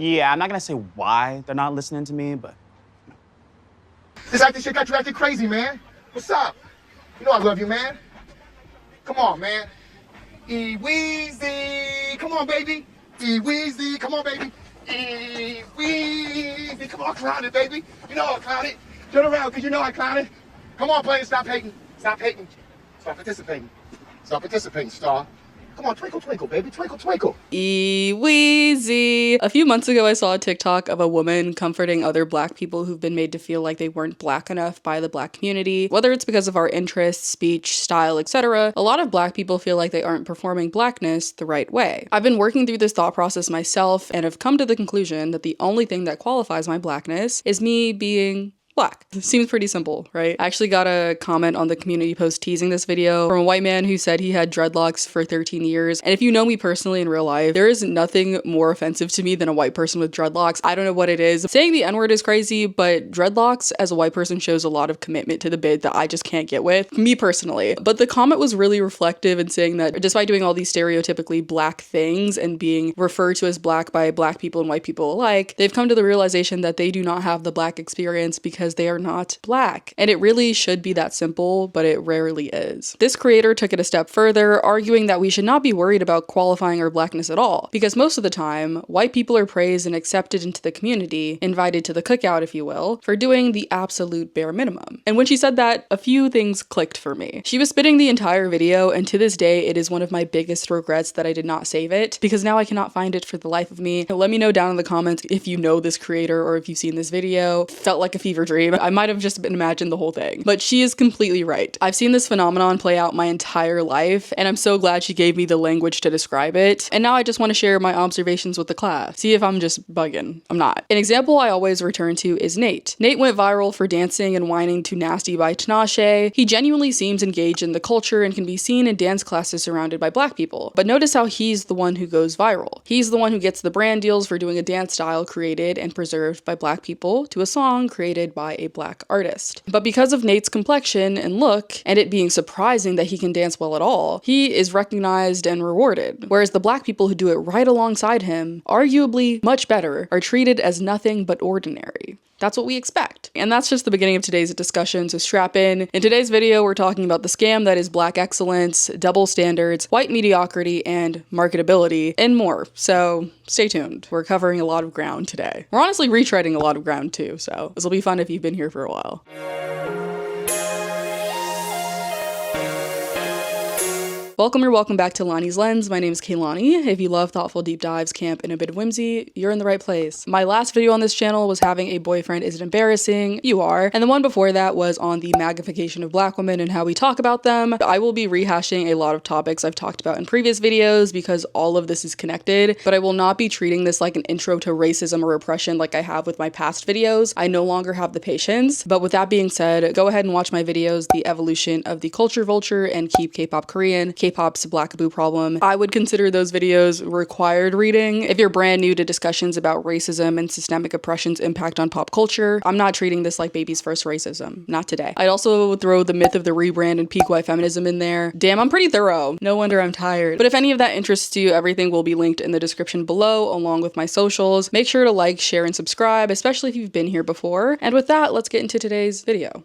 Yeah, I'm not gonna say why they're not listening to me, but... This acting shit got you acting crazy, man. What's up? You know I love you, man. Come on, man. E-Weezy. Come on, baby. E-Weezy. Come on, baby. E-Weezy. Come on, clown it, baby. You know I clown it. Turn around, because you know I clown it. Come on, player, stop hating. Stop hating. Stop participating. Stop participating, star. Come on, twinkle, twinkle, baby. Twinkle, twinkle. Wheezy. A few months ago, I saw a TikTok of a woman comforting other Black people who've been made to feel like they weren't Black enough by the Black community. Whether it's because of our interests, speech, style, etc., a lot of Black people feel like they aren't performing Blackness the right way. I've been working through this thought process myself and have come to the conclusion that the only thing that qualifies my Blackness is me being Black. Seems pretty simple, right? I actually got a comment on the community post teasing this video from a white man who said he had dreadlocks for 13 years. And if you know me personally in real life, there is nothing more offensive to me than a white person with dreadlocks. I don't know what it is. Saying the N-word is crazy, but dreadlocks as a white person shows a lot of commitment to the bid that I just can't get with, me personally. But the comment was really reflective in saying that despite doing all these stereotypically Black things and being referred to as Black by Black people and white people alike, they've come to the realization that they do not have the Black experience because they are not Black. And it really should be that simple, but it rarely is. This creator took it a step further, arguing that we should not be worried about qualifying our Blackness at all, because most of the time, white people are praised and accepted into the community, invited to the cookout, if you will, for doing the absolute bare minimum. And when she said that, a few things clicked for me. She was spitting the entire video, and to this day, it is one of my biggest regrets that I did not save it, because now I cannot find it for the life of me. Let me know down in the comments if you know this creator or if you've seen this video. Felt like a fever dream. I might have just imagined the whole thing. But she is completely right. I've seen this phenomenon play out my entire life, and I'm so glad she gave me the language to describe it. And now I just want to share my observations with the class. See if I'm just bugging. I'm not. An example I always return to is Nate. Nate went viral for dancing and whining to Nasty by Tinashe. He genuinely seems engaged in the culture and can be seen in dance classes surrounded by Black people. But notice how he's the one who goes viral. He's the one who gets the brand deals for doing a dance style created and preserved by Black people to a song created by a Black artist. But because of Nate's complexion and look, and it being surprising that he can dance well at all, he is recognized and rewarded. Whereas the Black people who do it right alongside him, arguably much better, are treated as nothing but ordinary. That's what we expect. And that's just the beginning of today's discussion, so strap in. In today's video, we're talking about the scam that is Black excellence, double standards, white mediocrity, and marketability, and more. So stay tuned. We're covering a lot of ground today. We're honestly retreading a lot of ground too, so this will be fun if you've been here for a while. Welcome or welcome back to Lonnie's Lens. My name is Kaylani. If you love thoughtful deep dives, camp, and a bit of whimsy, you're in the right place. My last video on this channel was having a boyfriend is it embarrassing? You are. And the one before that was on the magnification of Black women and how we talk about them. I will be rehashing a lot of topics I've talked about in previous videos because all of this is connected, but I will not be treating this like an intro to racism or repression like I have with my past videos. I no longer have the patience. But with that being said, go ahead and watch my videos, The Evolution of the Culture Vulture and Keep K-Pop Korean, K-Pop's Blackaboo Problem. I would consider those videos required reading. If you're brand new to discussions about racism and systemic oppression's impact on pop culture, I'm not treating this like baby's first racism. Not today. I'd also throw the myth of the rebrand and peak white feminism in there. Damn, I'm pretty thorough. No wonder I'm tired. But if any of that interests you, everything will be linked in the description below, along with my socials. Make sure to like, share, and subscribe, especially if you've been here before. And with that, let's get into today's video.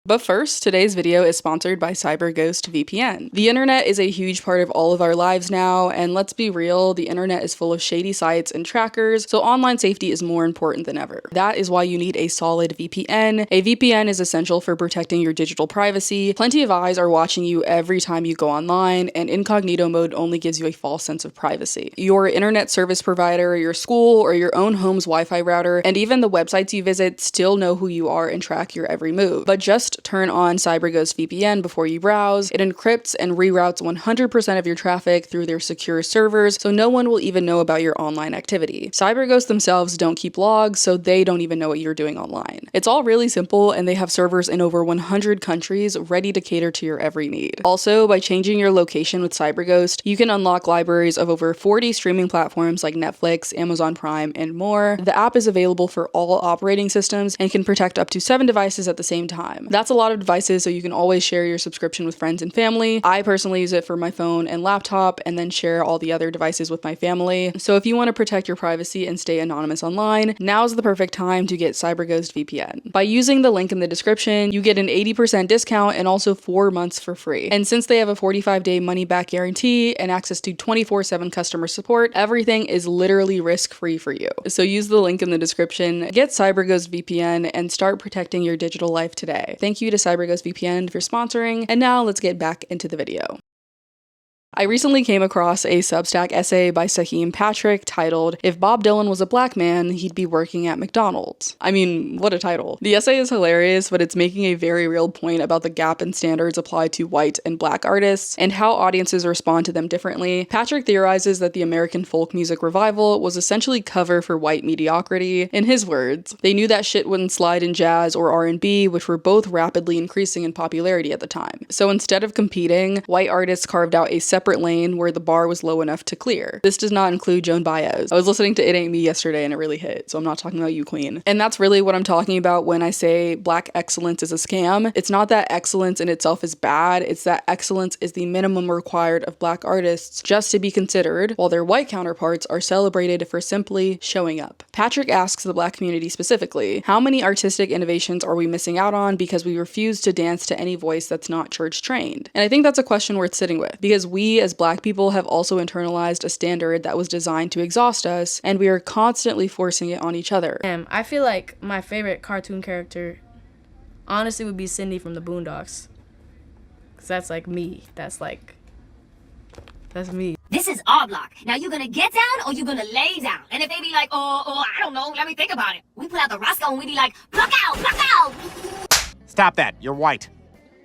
But first, today's video is sponsored by CyberGhost VPN. The internet is a huge part of all of our lives now, and let's be real, the internet is full of shady sites and trackers, so online safety is more important than ever. That is why you need a solid VPN. A VPN is essential for protecting your digital privacy. Plenty of eyes are watching you every time you go online, and incognito mode only gives you a false sense of privacy. Your internet service provider, your school, or your own home's Wi-Fi router, and even the websites you visit still know who you are and track your every move. But just turn on CyberGhost VPN before you browse. It encrypts and reroutes 100% of your traffic through their secure servers, so no one will even know about your online activity. CyberGhost themselves don't keep logs, so they don't even know what you're doing online. It's all really simple, and they have servers in over 100 countries ready to cater to your every need. Also, by changing your location with CyberGhost, you can unlock libraries of over 40 streaming platforms like Netflix, Amazon Prime, and more. The app is available for all operating systems and can protect up to 7 devices at the same time. That's That's a lot of devices, so you can always share your subscription with friends and family. I personally use it for my phone and laptop, and then share all the other devices with my family. So if you want to protect your privacy and stay anonymous online, now's the perfect time to get CyberGhost VPN. By using the link in the description, you get an 80% discount and also 4 months for free. And since they have a 45-day money-back guarantee and access to 24/7 customer support, everything is literally risk-free for you. So use the link in the description, get CyberGhost VPN, and start protecting your digital life today. Thank you to CyberGhost VPN for sponsoring, and now let's get back into the video. I recently came across a Substack essay by Saheem Patrick titled, "If Bob Dylan was a black man, he'd be working at McDonald's." I mean, what a title. The essay is hilarious, but it's making a very real point about the gap in standards applied to white and black artists, and how audiences respond to them differently. Patrick theorizes that the American folk music revival was essentially cover for white mediocrity. In his words, they knew that shit wouldn't slide in jazz or R&B, which were both rapidly increasing in popularity at the time. So instead of competing, white artists carved out a separate lane where the bar was low enough to clear. This does not include Joan Baez. I was listening to It Ain't Me yesterday and it really hit, so I'm not talking about you, queen. And that's really what I'm talking about when I say black excellence is a scam. It's not that excellence in itself is bad, it's that excellence is the minimum required of black artists just to be considered, while their white counterparts are celebrated for simply showing up. Patrick asks the black community specifically, how many artistic innovations are we missing out on because we refuse to dance to any voice that's not church trained? And I think that's a question worth sitting with, because we as black people have also internalized a standard that was designed to exhaust us, and we are constantly forcing it on each other. I feel like my favorite cartoon character honestly would be Cindy from the Boondocks. Cause that's like me. That's me. This is our block. Now you gonna get down or you gonna lay down? And if they be like, oh, I don't know, let me think about it. We pull out the Roscoe and we be like, block out, block out. Stop that, you're white.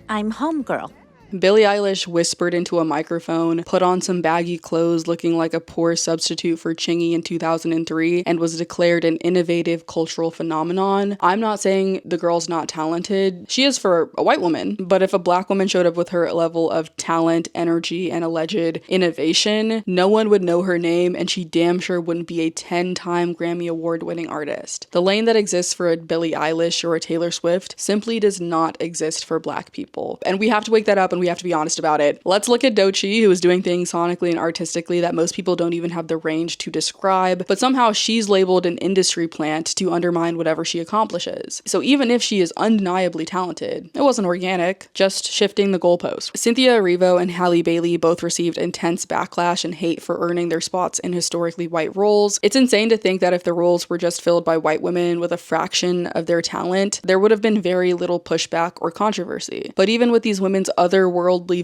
I'm homegirl. Billie Eilish whispered into a microphone, put on some baggy clothes looking like a poor substitute for Chingy in 2003, and was declared an innovative cultural phenomenon. I'm not saying the girl's not talented. She is for a white woman, but if a black woman showed up with her level of talent, energy, and alleged innovation, no one would know her name, and she damn sure wouldn't be a 10-time Grammy Award-winning artist. The lane that exists for a Billie Eilish or a Taylor Swift simply does not exist for black people. And we have to wake that up, and we have to be honest about it. Let's look at Doechii, who is doing things sonically and artistically that most people don't even have the range to describe, but somehow she's labeled an industry plant to undermine whatever she accomplishes. So even if she is undeniably talented, it wasn't organic, just shifting the goalpost. Cynthia Erivo and Halle Bailey both received intense backlash and hate for earning their spots in historically white roles. It's insane to think that if the roles were just filled by white women with a fraction of their talent, there would have been very little pushback or controversy. But even with these women's otherworldly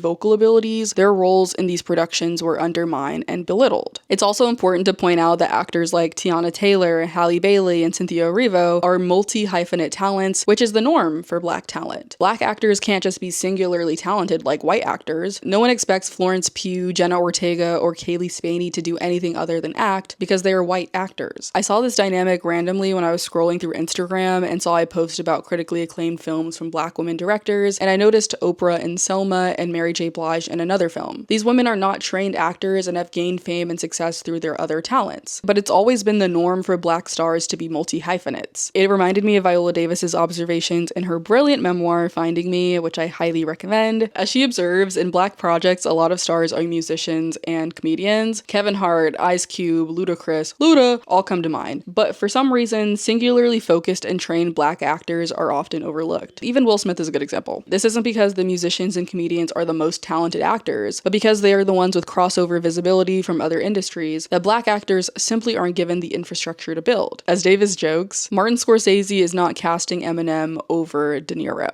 vocal abilities, their roles in these productions were undermined and belittled. It's also important to point out that actors like Tiana Taylor, Halle Bailey, and Cynthia Erivo are multi-hyphenate talents, which is the norm for black talent. Black actors can't just be singularly talented like white actors. No one expects Florence Pugh, Jenna Ortega, or Kaylee Spaney to do anything other than act because they are white actors. I saw this dynamic randomly when I was scrolling through Instagram and saw a post about critically acclaimed films from black women directors, and I noticed Oprah in Selma and Mary J. Blige in another film. These women are not trained actors and have gained fame and success through their other talents, but it's always been the norm for black stars to be multi-hyphenates. It reminded me of Viola Davis's observations in her brilliant memoir, Finding Me, which I highly recommend. As she observes, in black projects, a lot of stars are musicians and comedians. Kevin Hart, Ice Cube, Ludacris, Luda all come to mind. But for some reason, singularly focused and trained black actors are often overlooked. Even Will Smith is a good example. This isn't because the musicians and comedians are the most talented actors, but because they are the ones with crossover visibility from other industries that black actors simply aren't given the infrastructure to build. As Davis jokes, Martin Scorsese is not casting Eminem over De Niro.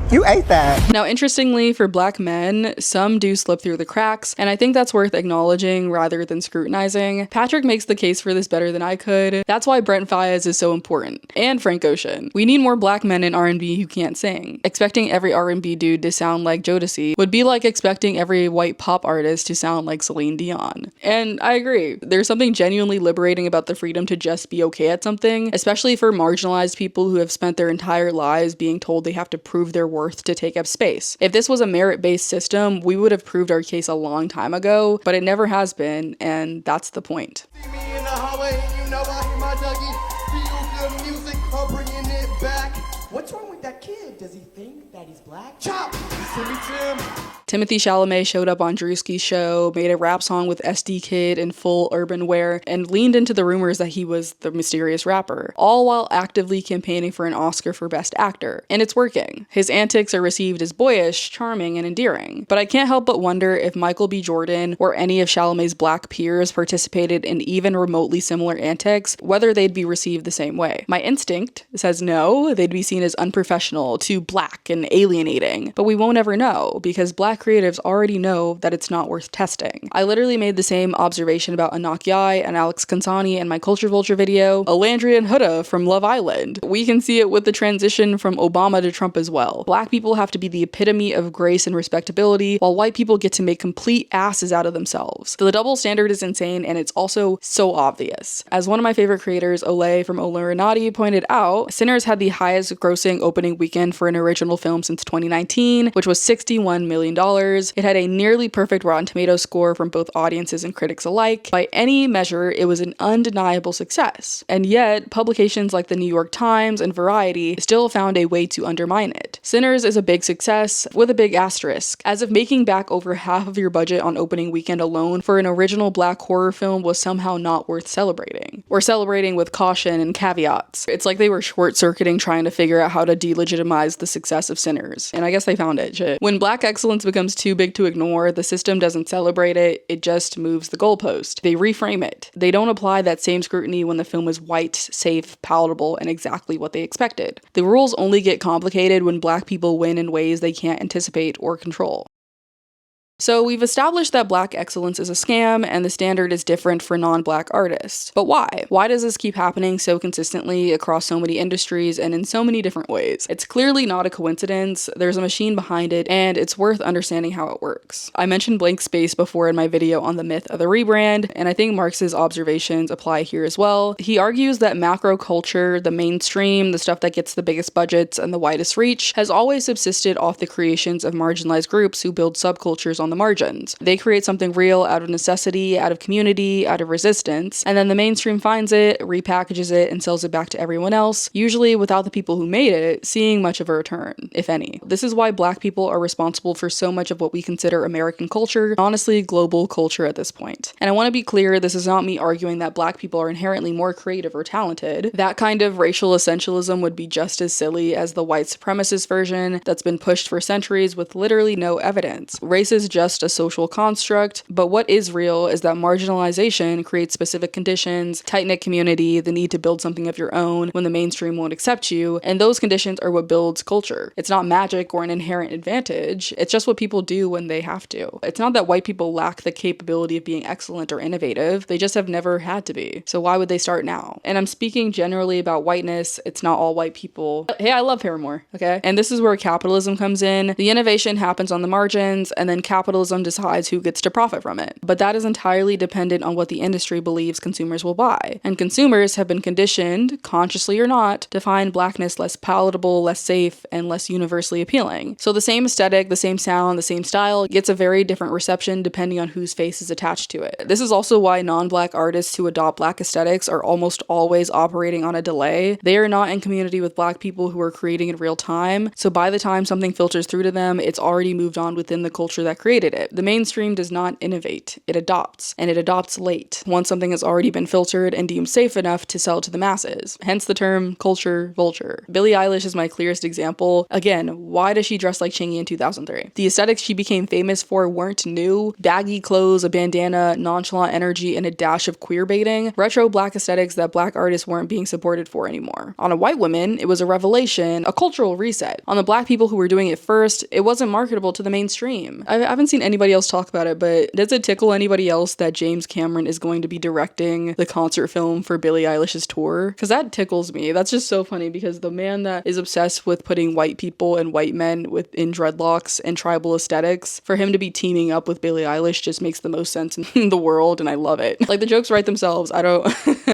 You ate that. Now, interestingly, for black men, some do slip through the cracks, and I think that's worth acknowledging rather than scrutinizing. Patrick makes the case for this better than I could. That's why Brent Faiyaz is so important. And Frank Ocean. We need more black men in R&B who can't sing. Expecting every R&B dude to sound like Jodeci would be like expecting every white pop artist to sound like Celine Dion. And I agree. There's something genuinely liberating about the freedom to just be okay at something, especially for marginalized people who have spent their entire lives being told they have to prove their worth to take up space. If this was a merit-based system, we would have proved our case a long time ago, but it never has been, and that's the point. See me in the hallway, you know I hear my Dougie. Feel good music, I'm bringing it back. What's wrong with that kid? Timothy Chalamet showed up on Drewski's show, made a rap song with SD Kid in full urban wear, and leaned into the rumors that he was the mysterious rapper, all while actively campaigning for an Oscar for Best Actor. And it's working. His antics are received as boyish, charming, and endearing. But I can't help but wonder if Michael B. Jordan or any of Chalamet's black peers participated in even remotely similar antics, whether they'd be received the same way. My instinct says no, they'd be seen as unprofessional, too black, and alienating. But we won't ever know, because black creatives already know that it's not worth testing. I literally made the same observation about Anak Yai and Alex Kansani in my Culture Vulture video, Alandria and Huda from Love Island. We can see it with the transition from Obama to Trump as well. Black people have to be the epitome of grace and respectability, while white people get to make complete asses out of themselves. So the double standard is insane, and it's also so obvious. As one of my favorite creators, Olay from Olurinati, pointed out, Sinners had the highest grossing opening weekend for an original film since 2019, which was $61 million. It had a nearly perfect Rotten Tomatoes score from both audiences and critics alike. By any measure, it was an undeniable success. And yet, publications like the New York Times and Variety still found a way to undermine it. Sinners is a big success, with a big asterisk, as if making back over half of your budget on opening weekend alone for an original black horror film was somehow not worth celebrating. Or celebrating with caution and caveats. It's like they were short-circuiting trying to figure out how to delegitimize the success of Sinners. And I guess they found it, shit. When black excellence becomes too big to ignore, the system doesn't celebrate it, it just moves the goalpost. They reframe it. They don't apply that same scrutiny when the film is white, safe, palatable, and exactly what they expected. The rules only get complicated when black people win in ways they can't anticipate or control. So we've established that black excellence is a scam and the standard is different for non-black artists. But why? Why does this keep happening so consistently across so many industries and in so many different ways? It's clearly not a coincidence, there's a machine behind it, and it's worth understanding how it works. I mentioned blank space before in my video on the myth of the rebrand, and I think Marx's observations apply here as well. He argues that macro culture, the mainstream, the stuff that gets the biggest budgets and the widest reach, has always subsisted off the creations of marginalized groups who build subcultures on the margins. They create something real out of necessity, out of community, out of resistance, and then the mainstream finds it, repackages it, and sells it back to everyone else, usually without the people who made it seeing much of a return, if any. This is why black people are responsible for so much of what we consider American culture, honestly global culture at this point. And I want to be clear, this is not me arguing that black people are inherently more creative or talented. That kind of racial essentialism would be just as silly as the white supremacist version that's been pushed for centuries with literally no evidence. Race is just a social construct, but what is real is that marginalization creates specific conditions, tight-knit community, the need to build something of your own when the mainstream won't accept you, and those conditions are what builds culture. It's not magic or an inherent advantage, it's just what people do when they have to. It's not that white people lack the capability of being excellent or innovative, they just have never had to be. So why would they start now? And I'm speaking generally about whiteness, it's not all white people. Hey, I love Paramore, okay? And this is where capitalism comes in. The innovation happens on the margins, and then capitalism decides who gets to profit from it. But that is entirely dependent on what the industry believes consumers will buy. And consumers have been conditioned, consciously or not, to find blackness less palatable, less safe, and less universally appealing. So the same aesthetic, the same sound, the same style gets a very different reception depending on whose face is attached to it. This is also why non-black artists who adopt black aesthetics are almost always operating on a delay. They are not in community with black people who are creating in real time. So by the time something filters through to them, it's already moved on within the culture that created it. The mainstream does not innovate, it adopts, and it adopts late, once something has already been filtered and deemed safe enough to sell to the masses. Hence the term culture vulture. Billie Eilish is my clearest example. Again, why does she dress like Chingy in 2003? The aesthetics she became famous for weren't new. Baggy clothes, a bandana, nonchalant energy, and a dash of queer baiting. Retro black aesthetics that black artists weren't being supported for anymore. On a white woman, it was a revelation, a cultural reset. On the black people who were doing it first, it wasn't marketable to the mainstream. I haven't seen anybody else talk about it, but does it tickle anybody else that James Cameron is going to be directing the concert film for Billie Eilish's tour? Because that tickles me. That's just so funny because the man that is obsessed with putting white people and white men in dreadlocks and tribal aesthetics, for him to be teaming up with Billie Eilish just makes the most sense in the world, and I love it. Like, the jokes write themselves. I don't...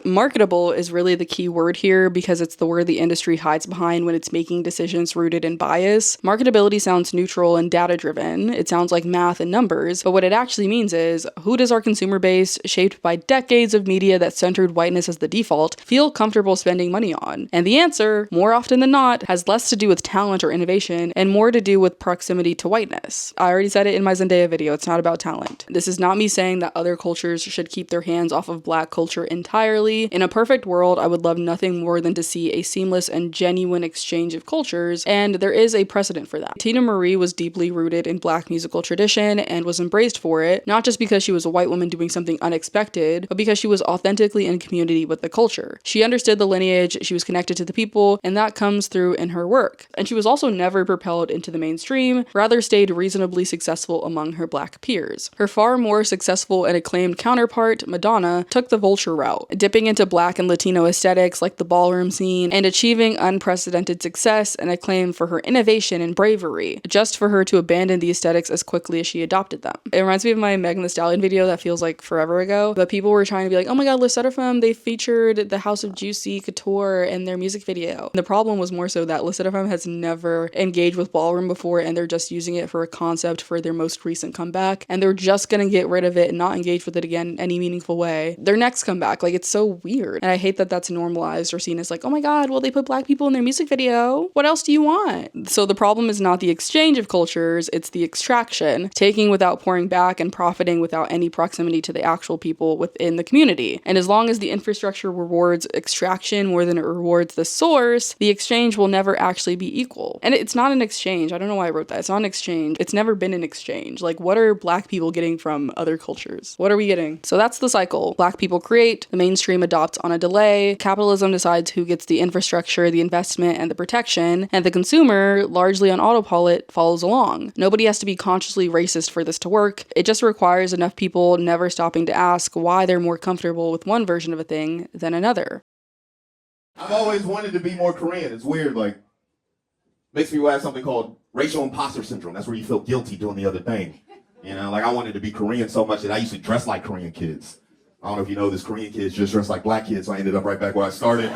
Marketable is really the key word here because it's the word the industry hides behind when it's making decisions rooted in bias. Marketability sounds neutral and data-driven. It sounds like math and numbers, but what it actually means is, who does our consumer base, shaped by decades of media that centered whiteness as the default, feel comfortable spending money on? And the answer, more often than not, has less to do with talent or innovation and more to do with proximity to whiteness. I already said it in my Zendaya video, it's not about talent. This is not me saying that other cultures should keep their hands off of Black culture entirely. In a perfect world, I would love nothing more than to see a seamless and genuine exchange of cultures, and there is a precedent for that. Tina Marie was deeply rooted in Black musical tradition and was embraced for it, not just because she was a white woman doing something unexpected, but because she was authentically in community with the culture. She understood the lineage, she was connected to the people, and that comes through in her work. And she was also never propelled into the mainstream, rather stayed reasonably successful among her Black peers. Her far more successful and acclaimed counterpart, Madonna, took the vulture route, dipping into Black and Latino aesthetics like the ballroom scene and achieving unprecedented success and acclaim for her innovation and bravery, just for her to abandon the aesthetics as quickly as she adopted them. It reminds me of my Megan Thee Stallion video that feels like forever ago, but people were trying to be like, oh my god, Les Seraphim, they featured the House of Juicy Couture in their music video. The problem was more so that Les Seraphim has never engaged with ballroom before, and they're just using it for a concept for their most recent comeback, and they're just gonna get rid of it and not engage with it again in any meaningful way. Their next comeback, like, it's so weird. And I hate that that's normalized or seen as like, oh my god, well, they put Black people in their music video. What else do you want? So the problem is not the exchange of cultures, it's the extraction, taking without pouring back and profiting without any proximity to the actual people within the community. And as long as the infrastructure rewards extraction more than it rewards the source, the exchange will never actually be equal. And it's not an exchange. I don't know why I wrote that. It's not an exchange. It's never been an exchange. Like, what are Black people getting from other cultures? What are we getting? So that's the cycle. Black people create, the mainstream adopts on a delay, capitalism decides who gets the infrastructure, the investment, and the protection, and the consumer, largely on autopilot, follows along. Nobody has to be consciously racist for this to work. It just requires enough people never stopping to ask why they're more comfortable with one version of a thing than another. I've always wanted to be more Korean. It's weird, like, makes me have something called racial imposter syndrome. That's where you feel guilty doing the other thing. You know, like, I wanted to be Korean so much that I used to dress like Korean kids. I don't know if you know this, Korean kids just dress like Black kids, so I ended up right back where I started.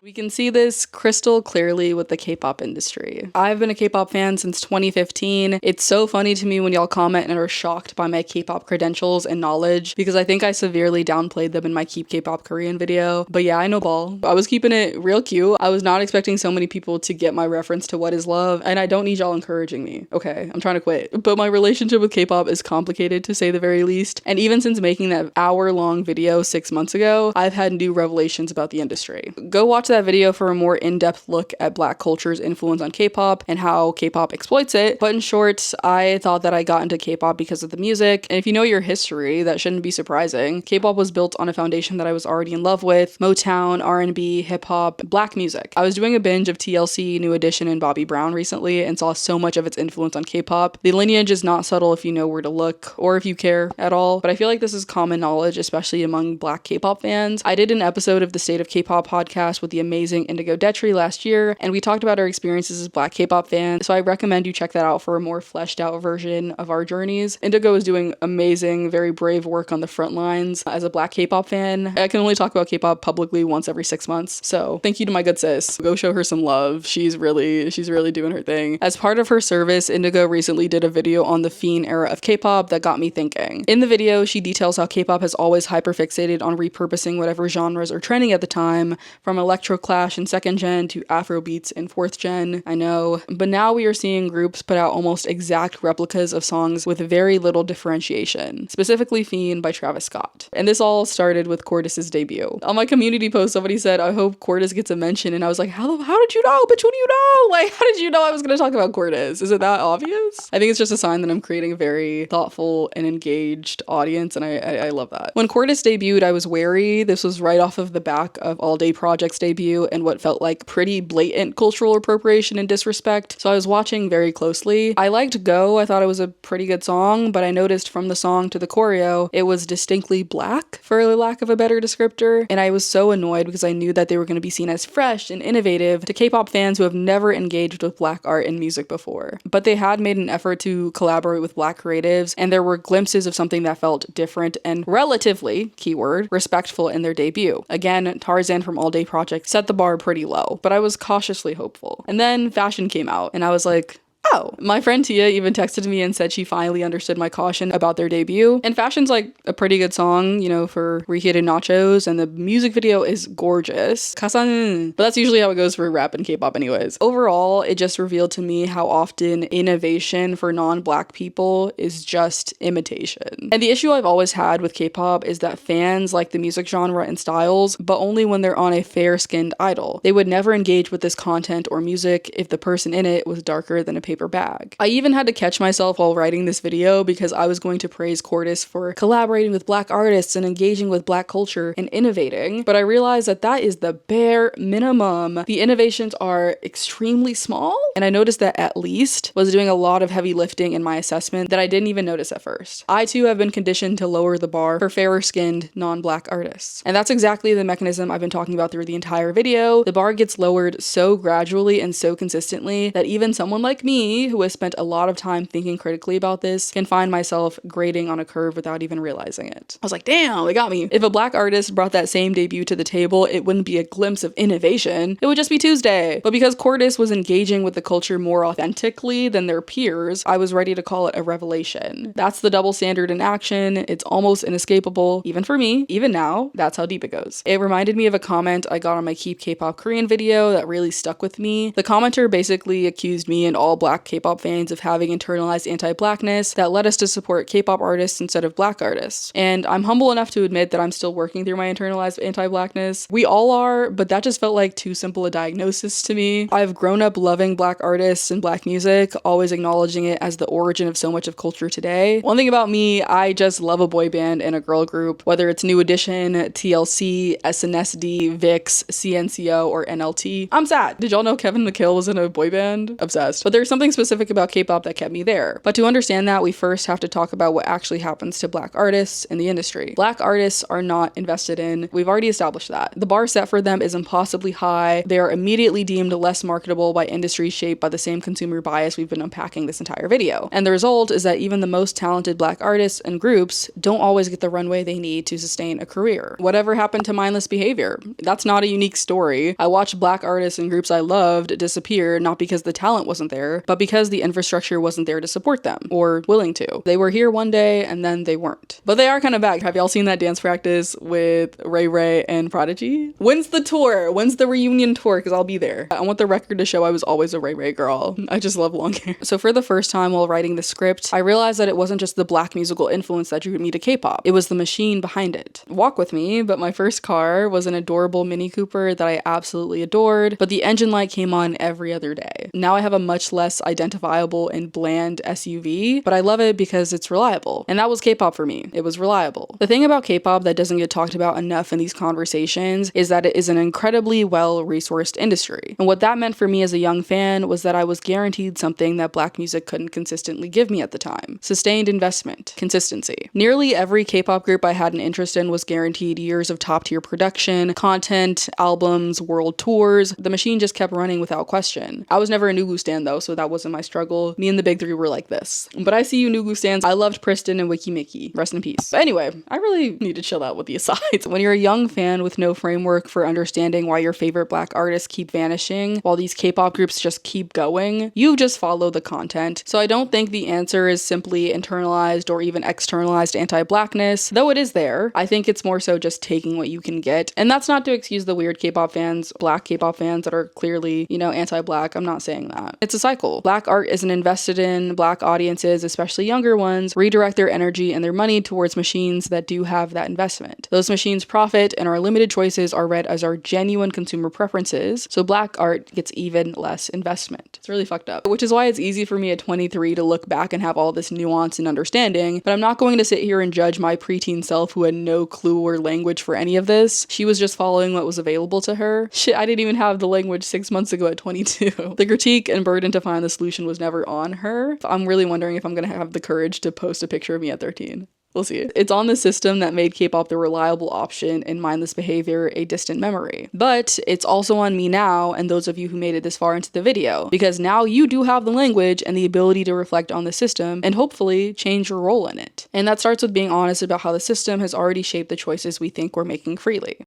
We can see this crystal clearly with the K-pop industry. I've been a K-pop fan since 2015. It's so funny to me when y'all comment and are shocked by my K-pop credentials and knowledge, because I think I severely downplayed them in my Keep K-pop Korean video. But yeah, I know ball. I was keeping it real cute. I was not expecting so many people to get my reference to what is love, and I don't need y'all encouraging me. Okay, I'm trying to quit. But my relationship with K-pop is complicated, to say the very least. And even since making that hour-long video 6 months ago, I've had new revelations about the industry. Go watch that video for a more in-depth look at Black culture's influence on K-pop and how K-pop exploits it. But in short, I thought that I got into K-pop because of the music. And if you know your history, that shouldn't be surprising. K-pop was built on a foundation that I was already in love with: Motown, R&B, hip-hop, Black music. I was doing a binge of TLC, New Edition, and Bobby Brown recently and saw so much of its influence on K-pop. The lineage is not subtle if you know where to look or if you care at all, but I feel like this is common knowledge, especially among Black K-pop fans. I did an episode of the State of K-pop podcast with the amazing Indigo Detri last year, and we talked about our experiences as Black K-pop fans, so I recommend you check that out for a more fleshed out version of our journeys. Indigo is doing amazing, very brave work on the front lines as a Black K-pop fan. I can only talk about K-pop publicly once every 6 months, so thank you to my good sis. Go show her some love. She's really doing her thing. As part of her service, Indigo recently did a video on the Fiend era of K-pop that got me thinking. In the video, she details how K-pop has always hyperfixated on repurposing whatever genres are trending at the time, from electroclash in 2nd gen to Afrobeats in 4th gen. I know, but now we are seeing groups put out almost exact replicas of songs with very little differentiation, specifically Fiend by Travis Scott. And this all started with Cortis's debut. On my community post, somebody said, I hope Cortis gets a mention, and I was like, how did you know? Bitch, what do you know? Like, how did you know I was gonna talk about Cortis? Is it that obvious? I think it's just a sign that I'm creating a very thoughtful and engaged audience, and I love that. When Cortis debuted, I was wary. This was right off of the back of All Day Project's debut and what felt like pretty blatant cultural appropriation and disrespect, so I was watching very closely. I liked Go. I thought it was a pretty good song, but I noticed from the song to the choreo, it was distinctly Black, for lack of a better descriptor, and I was so annoyed because I knew that they were going to be seen as fresh and innovative to K-pop fans who have never engaged with Black art and music before. But they had made an effort to collaborate with Black creatives, and there were glimpses of something that felt different and relatively, keyword, respectful in their debut. Again, Tarzan from All Day Project set the bar pretty low, but I was cautiously hopeful. And then Fashion came out, and I was like, Oh, my friend Tia even texted me and said she finally understood my caution about their debut. And Fashion's like a pretty good song, you know, for reheated nachos, and the music video is gorgeous. Kasan. But that's usually how it goes for rap and K-pop anyways. Overall, it just revealed to me how often innovation for non-black people is just imitation. And the issue I've always had with K-pop is that fans like the music genre and styles, but only when they're on a fair-skinned idol. They would never engage with this content or music if the person in it was darker than a paper bag. I even had to catch myself while writing this video because I was going to praise Cordis for collaborating with black artists and engaging with black culture and innovating, but I realized that that is the bare minimum. The innovations are extremely small, and I noticed that At Least was doing a lot of heavy lifting in my assessment that I didn't even notice at first. I too have been conditioned to lower the bar for fairer-skinned, non-black artists. And that's exactly the mechanism I've been talking about through the entire video. The bar gets lowered so gradually and so consistently that even someone like me, who has spent a lot of time thinking critically about this, can find myself grading on a curve without even realizing it. I was like, damn, they got me. If a black artist brought that same debut to the table, it wouldn't be a glimpse of innovation. It would just be Tuesday. But because Cordis was engaging with the culture more authentically than their peers, I was ready to call it a revelation. That's the double standard in action. It's almost inescapable, even for me. Even now, that's how deep it goes. It reminded me of a comment I got on my Keep K-pop Korean video that really stuck with me. The commenter basically accused me and all black K-pop fans of having internalized anti-blackness that led us to support K-pop artists instead of black artists. And I'm humble enough to admit that I'm still working through my internalized anti-blackness. We all are, but that just felt like too simple a diagnosis to me. I've grown up loving black artists and black music, always acknowledging it as the origin of so much of culture today. One thing about me, I just love a boy band and a girl group, whether it's New Edition, TLC, SNSD, VIX, CNCO, or NLT. I'm sad. Did y'all know Kevin McHale was in a boy band? Obsessed. But there's something specific about K-pop that kept me there. But to understand that, we first have to talk about what actually happens to black artists in the industry. Black artists are not invested in. We've already established that. The bar set for them is impossibly high. They are immediately deemed less marketable by industries shaped by the same consumer bias we've been unpacking this entire video. And the result is that even the most talented black artists and groups don't always get the runway they need to sustain a career. Whatever happened to mindless behavior? That's not a unique story. I watched black artists and groups I loved disappear, not because the talent wasn't there, but because the infrastructure wasn't there to support them, or willing to. They were here one day and then they weren't. But they are kind of back. Have y'all seen that dance practice with Ray Ray and Prodigy? When's the tour? When's the reunion tour? Because I'll be there. I want the record to show I was always a Ray Ray girl. I just love long hair. So for the first time while writing the script, I realized that it wasn't just the black musical influence that drew me to K-pop. It was the machine behind it. Walk with me, but my first car was an adorable Mini Cooper that I absolutely adored, but the engine light came on every other day. Now I have a much less identifiable and bland SUV, but I love it because it's reliable. And that was K-pop for me. It was reliable. The thing about K-pop that doesn't get talked about enough in these conversations is that it is an incredibly well-resourced industry. And what that meant for me as a young fan was that I was guaranteed something that black music couldn't consistently give me at the time. Sustained investment. Consistency. Nearly every K-pop group I had an interest in was guaranteed years of top-tier production, content, albums, world tours. The machine just kept running without question. I was never a Nugu stan though, so that wasn't my struggle. Me and the big three were like this. But I see you Nugu stans. I loved Pristin and Wiki Mickey. Rest in peace. But anyway, I really need to chill out with the asides. When you're a young fan with no framework for understanding why your favorite black artists keep vanishing while these K-pop groups just keep going, you just follow the content. So I don't think the answer is simply internalized or even externalized anti-blackness, though it is there. I think it's more so just taking what you can get. And that's not to excuse the weird K-pop fans, black K-pop fans that are clearly, you know, anti-black. I'm not saying that. It's a cycle. Black art isn't invested in. Black audiences, especially younger ones, redirect their energy and their money towards machines that do have that investment. Those machines profit, and our limited choices are read as our genuine consumer preferences, so black art gets even less investment. It's really fucked up. Which is why it's easy for me at 23 to look back and have all this nuance and understanding, but I'm not going to sit here and judge my preteen self who had no clue or language for any of this. She was just following what was available to her. Shit, I didn't even have the language 6 months ago at 22. The critique and burden to find the solution was never on her. I'm really wondering if I'm gonna have the courage to post a picture of me at 13. We'll see. It's on the system that made K-pop the reliable option and mindless behavior a distant memory. But it's also on me now and those of you who made it this far into the video, because now you do have the language and the ability to reflect on the system and hopefully change your role in it. And that starts with being honest about how the system has already shaped the choices we think we're making freely.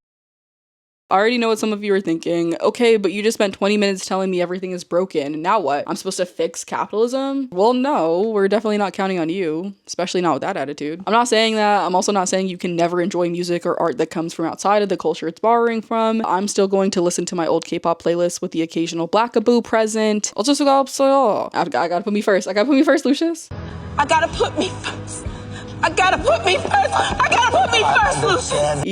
I already know what some of you are thinking. Okay, but you just spent 20 minutes telling me everything is broken. And now what? I'm supposed to fix capitalism? Well, no, we're definitely not counting on you, especially not with that attitude. I'm not saying that. I'm also not saying you can never enjoy music or art that comes from outside of the culture it's borrowing from. I'm still going to listen to my old K-pop playlist with the occasional blackaboo present. I gotta put me first. I gotta put me first, Lucius. I gotta put me first. I gotta put me first. I gotta put me first, Lucius.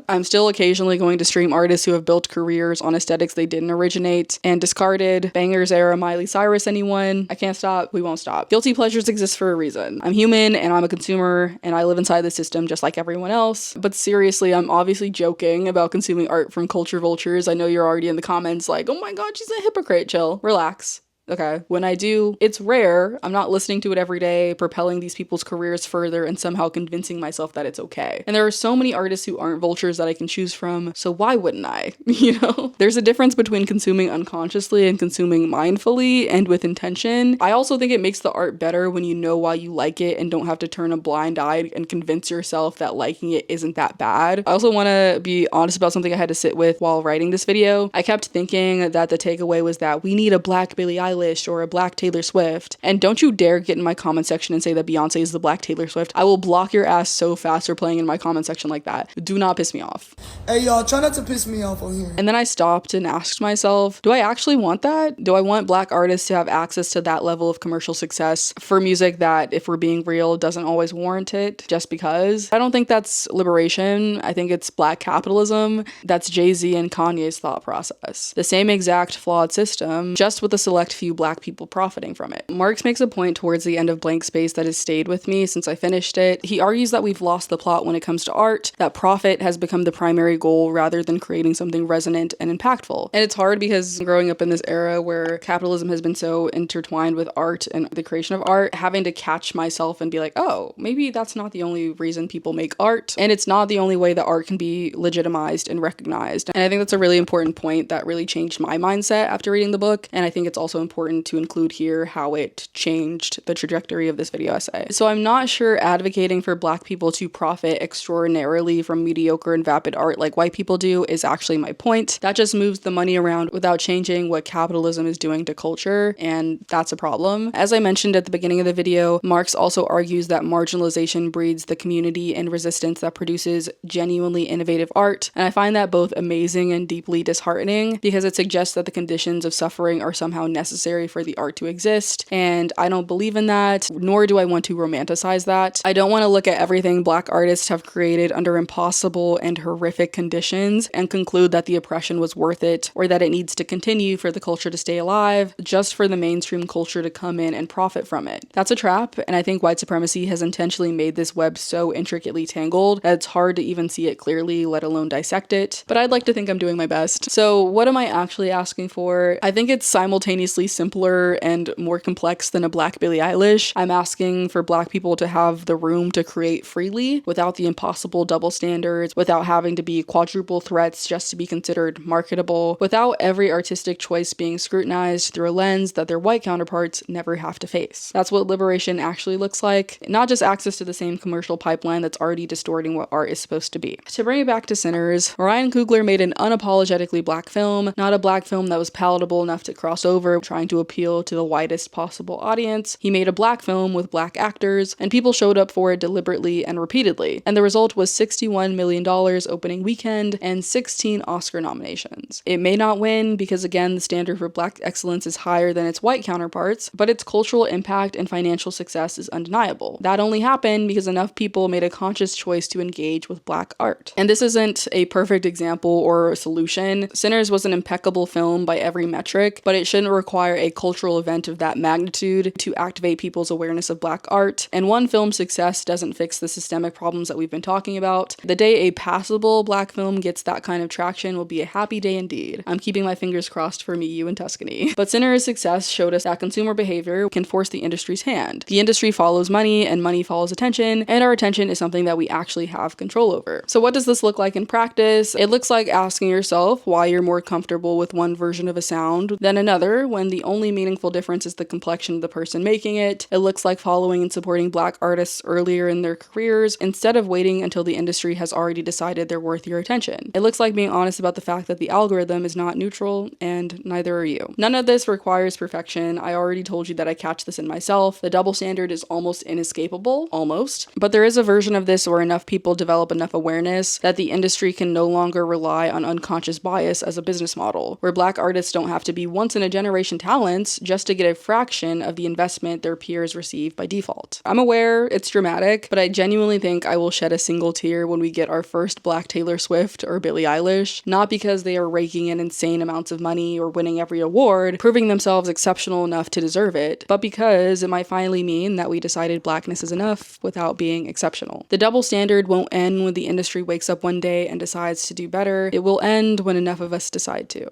I'm still occasionally going to stream artists who have built careers on aesthetics they didn't originate and discarded. Bangers era Miley Cyrus, anyone? I can't stop. We won't stop. Guilty pleasures exist for a reason. I'm human and I'm a consumer and I live inside the system just like everyone else. But seriously, I'm obviously joking about consuming art from culture vultures. I know you're already in the comments like, oh my god, she's a hypocrite. Chill. Relax. Okay, when I do, it's rare. I'm not listening to it every day, propelling these people's careers further and somehow convincing myself that it's okay. And there are so many artists who aren't vultures that I can choose from, so why wouldn't I? You know? There's a difference between consuming unconsciously and consuming mindfully and with intention. I also think it makes the art better when you know why you like it and don't have to turn a blind eye and convince yourself that liking it isn't that bad. I also want to be honest about something I had to sit with while writing this video. I kept thinking that the takeaway was that we need a black Billie Eilish or a black Taylor Swift. And don't you dare get in my comment section and say that Beyonce is the black Taylor Swift. I will block your ass so fast for playing in my comment section like that. Do not piss me off. Hey y'all, try not to piss me off on here. And then I stopped and asked myself, do I actually want that? Do I want black artists to have access to that level of commercial success for music that, if we're being real, doesn't always warrant it just because? I don't think that's liberation. I think it's black capitalism. That's Jay-Z and Kanye's thought process. The same exact flawed system, just with a select few black people profiting from it. Marx makes a point towards the end of Blank Space that has stayed with me since I finished it. He argues that we've lost the plot when it comes to art, that profit has become the primary goal rather than creating something resonant and impactful. And it's hard because growing up in this era where capitalism has been so intertwined with art and the creation of art, having to catch myself and be like, oh, maybe that's not the only reason people make art, and it's not the only way that art can be legitimized and recognized. And I think that's a really important point that really changed my mindset after reading the book, and I think it's also important to include here how it changed the trajectory of this video essay. So I'm not sure advocating for black people to profit extraordinarily from mediocre and vapid art like white people do is actually my point. That just moves the money around without changing what capitalism is doing to culture, and that's a problem. As I mentioned at the beginning of the video, Marx also argues that marginalization breeds the community and resistance that produces genuinely innovative art, and I find that both amazing and deeply disheartening because it suggests that the conditions of suffering are somehow necessary for the art to exist, and I don't believe in that, nor do I want to romanticize that. I don't want to look at everything black artists have created under impossible and horrific conditions and conclude that the oppression was worth it or that it needs to continue for the culture to stay alive just for the mainstream culture to come in and profit from it. That's a trap, and I think white supremacy has intentionally made this web so intricately tangled that it's hard to even see it clearly, let alone dissect it, but I'd like to think I'm doing my best. So what am I actually asking for? I think it's simultaneously simpler and more complex than a black Billie Eilish. I'm asking for black people to have the room to create freely without the impossible double standards, without having to be quadruple threats just to be considered marketable, without every artistic choice being scrutinized through a lens that their white counterparts never have to face. That's what liberation actually looks like, not just access to the same commercial pipeline that's already distorting what art is supposed to be. To bring it back to Sinners, Ryan Coogler made an unapologetically black film, not a black film that was palatable enough to cross over, trying to appeal to the widest possible audience. He made a black film with black actors, and people showed up for it deliberately and repeatedly, and the result was $61 million opening weekend and 16 Oscar nominations. It may not win because, again, the standard for black excellence is higher than its white counterparts, but its cultural impact and financial success is undeniable. That only happened because enough people made a conscious choice to engage with black art. And this isn't a perfect example or a solution. Sinners was an impeccable film by every metric, but it shouldn't require a cultural event of that magnitude to activate people's awareness of black art, and one film's success doesn't fix the systemic problems that we've been talking about. The day a passable black film gets that kind of traction will be a happy day indeed. I'm keeping my fingers crossed for me, you, and Tuscany. But Sinners' success showed us that consumer behavior can force the industry's hand. The industry follows money, and money follows attention, and our attention is something that we actually have control over. So what does this look like in practice? It looks like asking yourself why you're more comfortable with one version of a sound than another when the the only meaningful difference is the complexion of the person making it. It looks like following and supporting Black artists earlier in their careers instead of waiting until the industry has already decided they're worth your attention. It looks like being honest about the fact that the algorithm is not neutral, and neither are you. None of this requires perfection. I already told you that I catch this in myself. The double standard is almost inescapable, almost. But there is a version of this where enough people develop enough awareness that the industry can no longer rely on unconscious bias as a business model, where Black artists don't have to be once-in-a-generation talents just to get a fraction of the investment their peers receive by default. I'm aware it's dramatic, but I genuinely think I will shed a single tear when we get our first Black Taylor Swift or Billie Eilish, not because they are raking in insane amounts of money or winning every award, proving themselves exceptional enough to deserve it, but because it might finally mean that we decided Blackness is enough without being exceptional. The double standard won't end when the industry wakes up one day and decides to do better. It will end when enough of us decide to.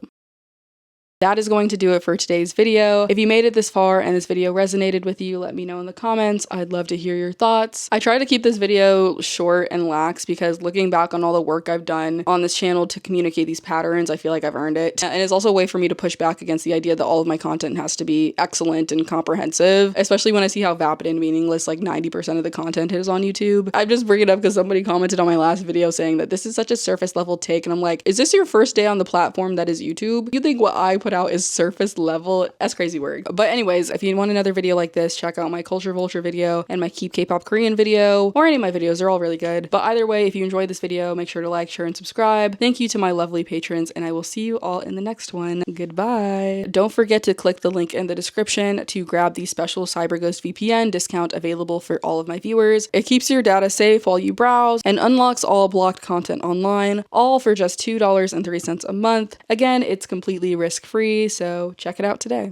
That is going to do it for today's video. If you made it this far and this video resonated with you, let me know in the comments. I'd love to hear your thoughts. I try to keep this video short and lax because looking back on all the work I've done on this channel to communicate these patterns, I feel like I've earned it. And it's also a way for me to push back against the idea that all of my content has to be excellent and comprehensive, especially when I see how vapid and meaningless like 90% of the content is on YouTube. I just bring it up because somebody commented on my last video saying that this is such a surface level take, and I'm like, is this your first day on the platform that is YouTube? You think what I put out is surface level? That's crazy word. But anyways, if you want another video like this, check out my Culture Vulture video and my Keep K-Pop Korean video, or any of my videos. They're all really good. But either way, if you enjoyed this video, make sure to like, share, and subscribe. Thank you to my lovely patrons, and I will see you all in the next one. Goodbye. Don't forget to click the link in the description to grab the special CyberGhost VPN discount available for all of my viewers. It keeps your data safe while you browse and unlocks all blocked content online, all for just $2.03 a month. Again, it's completely risk-free, so check it out today.